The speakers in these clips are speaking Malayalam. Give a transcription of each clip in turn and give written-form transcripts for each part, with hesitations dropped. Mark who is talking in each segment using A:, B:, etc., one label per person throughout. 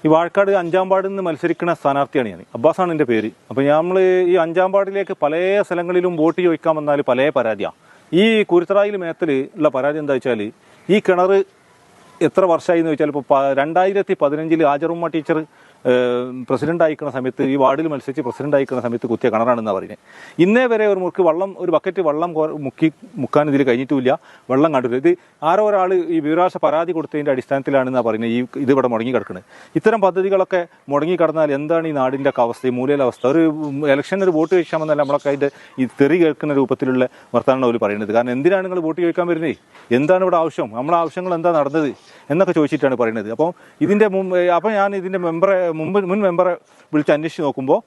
A: ഈ വാഴക്കാട് അഞ്ചാം വാർഡിൽ നിന്ന് മത്സരിക്കുന്ന സ്ഥാനാർത്ഥിയാണ് ഞാൻ. അബ്ബാസാണ് എൻ്റെ പേര്. അപ്പോൾ നമ്മൾ ഈ അഞ്ചാം വാർഡിലേക്ക് പല സ്ഥലങ്ങളിലും വോട്ട് ചോദിക്കാൻ വന്നാൽ പല പരാതിയാണ്. ഈ കുരുത്തറായിൽ മേത്തിൽ ഉള്ള പരാതി എന്താ വെച്ചാൽ, ഈ കിണർ എത്ര വർഷമായി എന്ന് വെച്ചാൽ, ഇപ്പോൾ 2015 ആജറുമ്മ ടീച്ചർ പ്രസിഡന്റ് ആയിക്കുന്ന സമയത്ത്, ഈ വാർഡിൽ മത്സരിച്ച് പ്രസിഡന്റ് ആയിക്കുന്ന സമയത്ത് കുത്തിയ കിണറാണെന്നാണ് പറയുന്നത്. ഇന്നേ വരെ ഒരു മുറുക്ക് വെള്ളം, ഒരു ബക്കറ്റ് വെള്ളം മുക്കാൻ ഇതിൽ കഴിഞ്ഞിട്ടുമില്ല, വെള്ളം കണ്ടില്ല. ഇത് ആരോ ഒരാൾ ഈ വിവരാവകാശ പരാതി കൊടുത്തതിൻ്റെ അടിസ്ഥാനത്തിലാണെന്നാണ് പറയുന്നത് ഇത് ഇവിടെ മുടങ്ങി കിടക്കുന്നത്. ഇത്തരം പദ്ധതികളൊക്കെ മുടങ്ങി കിടന്നാൽ എന്താണ് ഈ നാടിൻ്റെ ഒക്കെ അവസ്ഥ, ഈ മൂലയിലെ അവസ്ഥ? ഒരു ഇലക്ഷന് ഒരു വോട്ട് ചോദിക്കാമെന്നല്ല നമ്മളൊക്കെ അതിൻ്റെ ഈ തെറി കേൾക്കുന്ന രൂപത്തിലുള്ള വർത്തമാനമാണ് അവർ പറയുന്നത്. കാരണം എന്തിനാണ് നിങ്ങൾ വോട്ട് ചോദിക്കാൻ വരുന്നത്, എന്താണ് ഇവിടെ ആവശ്യം, നമ്മളെ ആവശ്യങ്ങൾ എന്താ നടന്നത് എന്നൊക്കെ ചോദിച്ചിട്ടാണ് പറയുന്നത്. അപ്പോൾ ഇതിൻ്റെ ഞാൻ ഇതിൻ്റെ മുൻ മെമ്പറെ വിളിച്ച് അന്വേഷിച്ച് നോക്കുമ്പോൾ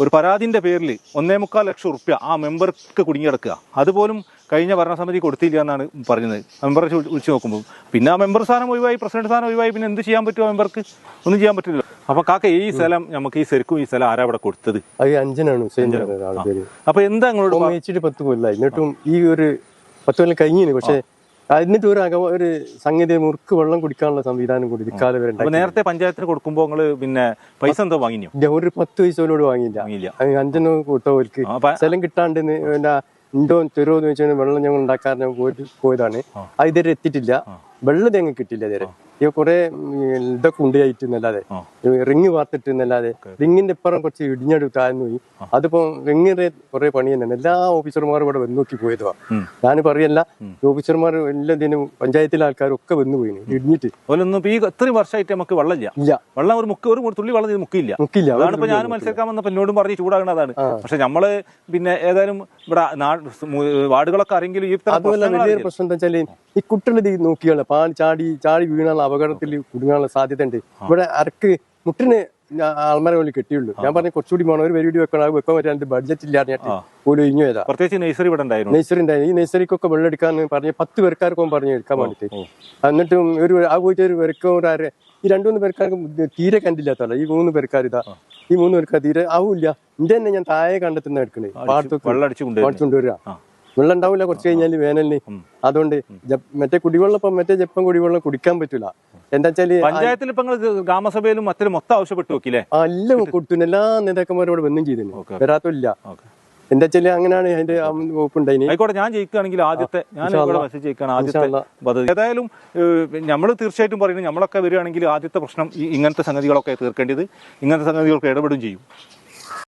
A: ഒരു പരാതിൻ്റെ പേരിൽ 1.25 ലക്ഷം റുപ്യ ആ മെമ്പർക്ക് കുടുങ്ങിക്കിടക്കുക. അതുപോലും കഴിഞ്ഞ ഭരണസമിതി കൊടുത്തില്ല എന്നാണ് പറഞ്ഞത്. മെമ്പറെ വിളിച്ച് നോക്കുമ്പോൾ പിന്നെ ആ മെമ്പർ സ്ഥാനം ഒഴിവായി, പ്രസിഡന്റ് സ്ഥാനം ഒഴിവായി, പിന്നെ എന്ത് ചെയ്യാൻ പറ്റുമോ മെമ്പർക്ക്? ഒന്നും ചെയ്യാൻ പറ്റില്ല. അപ്പൊ കാക്ക, ഈ സ്ഥലം നമുക്ക് ഈ ശരിക്കും ഈ സ്ഥലം ആരാ ഇവിടെ കൊടുത്തത്?
B: അഞ്ചനാണ്.
A: അപ്പൊ എന്താ നിങ്ങളോട്
B: 10 കൊല്ലമായി, എന്നിട്ടും ഈ ഒരു 10 കൊല്ലം കഴിഞ്ഞിന്. പക്ഷെ എന്നിട്ട് ഒരു സംഗതി മുറുക്ക് വെള്ളം കുടിക്കാനുള്ള സംവിധാനം കൂടി ഇക്കാലം വരെ.
A: നേരത്തെ പഞ്ചായത്തിന് കൊടുക്കുമ്പോൾ നിങ്ങൾ പിന്നെ പൈസ എന്തോ വാങ്ങിയോ?
B: ഒരു 10 പൈസയോട് വാങ്ങിയില്ല. 5 കൂട്ടവർക്ക് സ്ഥലം കിട്ടാണ്ട് ഉണ്ടോ തരുമോ എന്ന് വെച്ചാൽ വെള്ളം ഞങ്ങൾ ഉണ്ടാക്കാൻ പോയതാണ്. അത് ഇതുവരെ എത്തിയിട്ടില്ല. വെള്ളം ഞങ്ങൾക്ക് കിട്ടില്ല ഇതുവരെ. കുറെ ഇതൊക്കെ ഉണ്ടായിട്ട് എന്നല്ലാതെ, റിങ് വാർത്തിട്ട് എന്നല്ലാതെ, റിങ്ങിന്റെ ഇപ്പുറം കുറച്ച് ഇടിഞ്ഞടു താഴ്ന്നു പോയി. അതിപ്പോ റിങ്ങിന്റെ കുറെ പണി തന്നെയാണ്. എല്ലാ ഓഫീസർമാരും ഇവിടെ വന്നു നോക്കി പോയതാ. ഞാൻ പറയല്ല, ഓഫീസർമാർ എല്ലാത്തിനും പഞ്ചായത്തിലെ ആൾക്കാരും ഒക്കെ വന്നു പോയി ഇടിഞ്ഞിട്ട്.
A: ഇത്രയും വർഷമായിട്ട് നമുക്ക് വെള്ളമില്ല. വെള്ളം ഒരു തുള്ളി വെള്ളം മുക്കില്ല. അതാണിപ്പോ ഞാൻ മത്സരിക്കാൻ വന്നപ്പോ എന്നോടും പറഞ്ഞ് ചൂടാകുന്നതാണ്. പക്ഷെ നമ്മള് പിന്നെ ഏതായാലും ഇവിടെ വാർഡുകളൊക്കെ ആരെങ്കിലും ഈ
B: വലിയൊരു പ്രശ്നം എന്താ വെച്ചാല്, ഈ കുട്ടികൾ നോക്കിയാണ് ചാടി വീണാനുള്ള അപകടത്തിൽ കുടുങ്ങാനുള്ള സാധ്യത ഉണ്ട്. ഇവിടെ അരക്ക് മുട്ടിന് ആൾമാരെ പോലെ കെട്ടിയുള്ളൂ. ഞാൻ പറഞ്ഞ കുറച്ചുകൂടി വേണം, ഒരു പരിപാടി വെക്കാൻ പറ്റാൻ ബഡ്ജറ്റ് ഇല്ലാതെ പോലും ഇഞ്ഞു ചെയ്താ.
A: പ്രത്യേകിച്ച് നഴ്സറി ഇവിടെ ഉണ്ടായിരുന്നു.
B: നഴ്സറി ഉണ്ടായിരുന്നു. ഈ നഴ്സറിക്കൊക്കെ വെള്ളം എടുക്കാൻ പറഞ്ഞ 10 പേർക്കാർക്കും പറഞ്ഞു എടുക്കാൻ വേണ്ടിട്ട്. എന്നിട്ടും പോയിട്ട് ഒരു പേർക്കോ ഈ 2-3 പേർക്കാർക്കും തീരെ കണ്ടില്ലാത്തല്ല. ഈ 3 പേർക്കാർ ഈ 3 പേർക്കാർ തീരെ ആവില്ല. എന്റെ തന്നെ ഞാൻ താഴെ കണ്ടെത്തുന്ന എടുക്കണേ, പാടത്തൊക്കെ കൊണ്ടുവരിക. വെള്ളം ഉണ്ടാവില്ല കുറച്ച് കഴിഞ്ഞാല് വേനലിന്. അതുകൊണ്ട് മറ്റേ കുടിവെള്ളം മറ്റേ ജപ്പൻ കുടിവെള്ളം കുടിക്കാൻ പറ്റൂല. എന്താ വെച്ചാല്
A: പഞ്ചായത്തിൽ ഗ്രാമസഭയിലും മൊത്തം ആവശ്യപ്പെട്ടു നോക്കില്ലേ?
B: എല്ലാം കൊടുത്തു. എല്ലാ നേതാക്കന്മാരോട് വന്നും ചെയ്തിരുന്നു, വരാത്തില്ല. എന്താ വെച്ചാല് അങ്ങനെയാണ് അതിന്റെ വകുപ്പുണ്ടായിന്.
A: ആയിക്കോട്ടെ, ഞാൻ ജയിക്കുകയാണെങ്കിൽ ആദ്യത്തെ പദ്ധതി ഏതായാലും നമ്മൾ തീർച്ചയായിട്ടും പറയുന്നത്, നമ്മളൊക്കെ വരികയാണെങ്കിൽ ആദ്യത്തെ പ്രശ്നം ഇങ്ങനത്തെ സംഗതികളൊക്കെ തീർക്കേണ്ടത്, ഇങ്ങനത്തെ സംഗതികൾക്ക് ഇടപെടുകയും ചെയ്യും.